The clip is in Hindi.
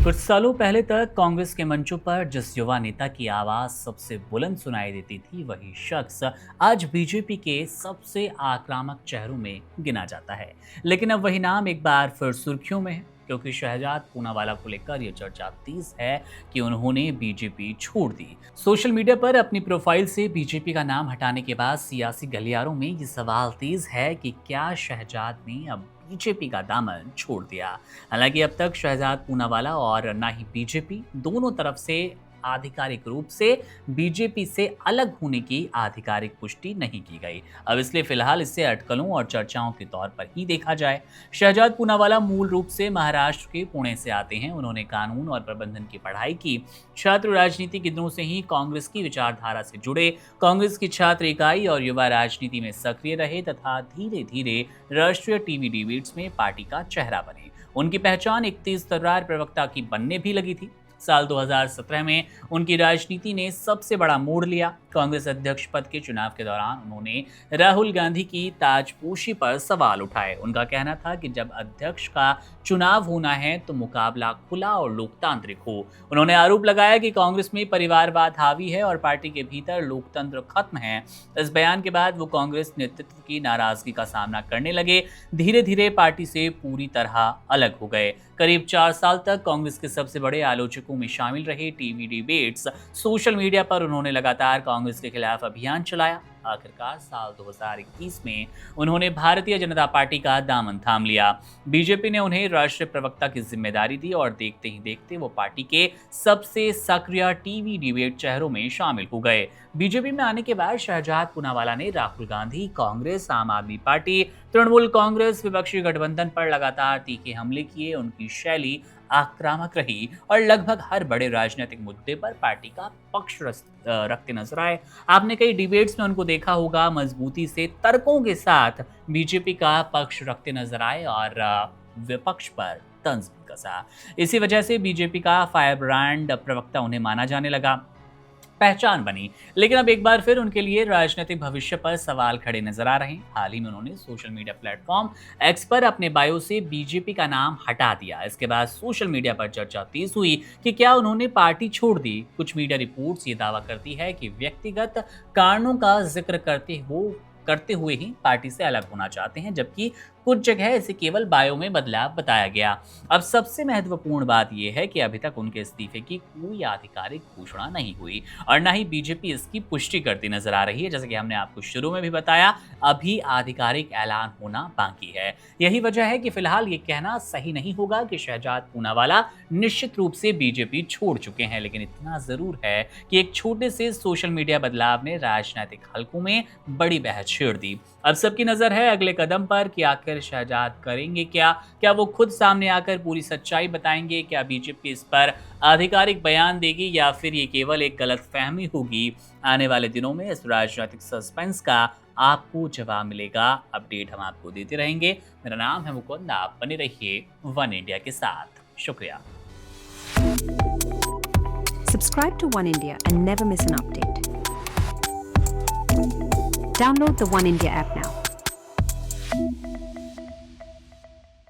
कुछ सालों पहले तक कांग्रेस के मंचों पर जिस युवा नेता की आवाज सबसे बुलंद सुनाई देती थी, वही शख्स आज बीजेपी के सबसे आक्रामक चेहरों में गिना जाता है। लेकिन अब वही नाम एक बार फिर सुर्खियों में है, क्योंकि शहजाद पूनावाला को लेकर यह चर्चा तेज है कि उन्होंने बीजेपी छोड़ दी। सोशल मीडिया पर अपनी प्रोफाइल से बीजेपी का नाम हटाने के बाद सियासी गलियारों में ये सवाल तेज है कि क्या शहजाद ने अब बीजेपी का दामन छोड़ दिया। हालांकि अब तक शहजाद पूनावाला और ना ही बीजेपी दोनों तरफ से आधिकारिक रूप से बीजेपी से अलग होने की आधिकारिक पुष्टि नहीं की गई। अब इसलिए फिलहाल इसे अटकलों और चर्चाओं के तौर पर ही देखा जाए। शहजाद पूनावाला मूल रूप से महाराष्ट्र के पुणे से आते हैं। उन्होंने कानून और प्रबंधन की पढ़ाई की। छात्र राजनीति के दिनों से ही कांग्रेस की विचारधारा से जुड़े, कांग्रेस की छात्र इकाई और युवा राजनीति में सक्रिय रहे तथा धीरे धीरे राष्ट्रीय टीवी डिबेट्स में पार्टी का चेहरा बने। उनकी पहचान एक तेज तर्रार प्रवक्ता की बनने भी लगी थी। साल 2017 में उनकी राजनीति ने सबसे बड़ा मोड़ लिया। कांग्रेस अध्यक्ष पद के चुनाव के दौरान उन्होंने राहुल गांधी की ताजपोशी पर सवाल उठाए। उनका कहना था कि जब अध्यक्ष का चुनाव होना है तो मुकाबला खुला और लोकतांत्रिक हो। उन्होंने आरोप लगाया कि कांग्रेस में परिवारवाद हावी है और पार्टी के भीतर लोकतंत्र खत्म है। इस बयान के बाद वो कांग्रेस नेतृत्व की नाराजगी का सामना करने लगे। धीरे धीरे पार्टी से पूरी तरह अलग हो गए। करीब 4 साल तक कांग्रेस के सबसे बड़े आलोचकों में शामिल रहे। टीवी डिबेट्स, सोशल मीडिया पर उन्होंने लगातार कांग्रेस के खिलाफ अभियान चलाया। आखिरकार साल 2021 में उन्होंने भारतीय जनता पार्टी का दामन थाम लिया। बीजेपी ने उन्हें राष्ट्रीय प्रवक्ता की जिम्मेदारी दी और देखते ही देखते वो पार्टी के सबसे सक्रिय टीवी डिबेट चेहरों में शामिल हो गए। बीजेपी में आने के बाद शहजाद पूनावाला ने राहुल गांधी, कांग्रेस, आम आदमी पार्टी, तृणमूल कांग्रेस, विपक्षी गठबंधन पर लगातार तीखे हमले किए। उनकी शैली आक्रामक रही और लगभग हर बड़े राजनीतिक मुद्दे पर पार्टी का पक्ष रखते नजर आए। आपने कई डिबेट्स में उनको देखा होगा, मजबूती से तर्कों के साथ बीजेपी का पक्ष रखते नजर आए और विपक्ष पर तंज भी कसा। इसी वजह से बीजेपी का फायर ब्रांड प्रवक्ता उन्हें माना जाने लगा, पहचान बनी। लेकिन अब एक बार फिर उनके लिए राजनीतिक भविष्य पर सवाल खड़े नजर आ रहे हैं। हाल ही में उन्होंने सोशल मीडिया प्लेटफॉर्म एक्स पर अपने बायो से बीजेपी का नाम हटा दिया। इसके बाद सोशल मीडिया पर चर्चा तेज हुई कि क्या उन्होंने पार्टी छोड़ दी। कुछ मीडिया रिपोर्ट्स ये दावा करती है कि व्यक्तिगत कारणों का जिक्र करते हुए ही पार्टी से अलग होना चाहते हैं, जबकि कुछ जगह इसे केवल बायो में बदलाव बताया गया। अब सबसे महत्वपूर्ण बात यह है कि अभी तक उनके इस्तीफे की कोई आधिकारिक घोषणा नहीं हुई और न ही बीजेपी इसकी पुष्टि करती नजर आ रही है। जैसे कि हमने आपको शुरू में भी बताया, अभी आधिकारिक ऐलान होना बाकी है। यही वजह है कि फिलहाल ये कहना सही नहीं होगा कि शहजाद पूनावाला निश्चित रूप से बीजेपी छोड़ चुके हैं। लेकिन इतना जरूर है कि एक छोटे से सोशल मीडिया बदलाव ने राजनीतिक हलकों में बड़ी बहस छेड़ दी। अब सबकी नजर है अगले कदम पर कि आखिर शहजाद करेंगे क्या वो खुद सामने आकर पूरी सच्चाई बताएंगे? क्या बीजेपी इस पर आधिकारिक बयान देगी या फिर ये केवल एक गलतफहमी होगी? आने वाले दिनों में इस राजनीतिक सस्पेंस का आपको जवाब मिलेगा। अपडेट हम आपको देते रहेंगे। मेरा नाम है मुकुंद, आप बने रहिए वन इंडिया के साथ। शुक्रिया। Subscribe to One India and never miss an update. Download the One India app now.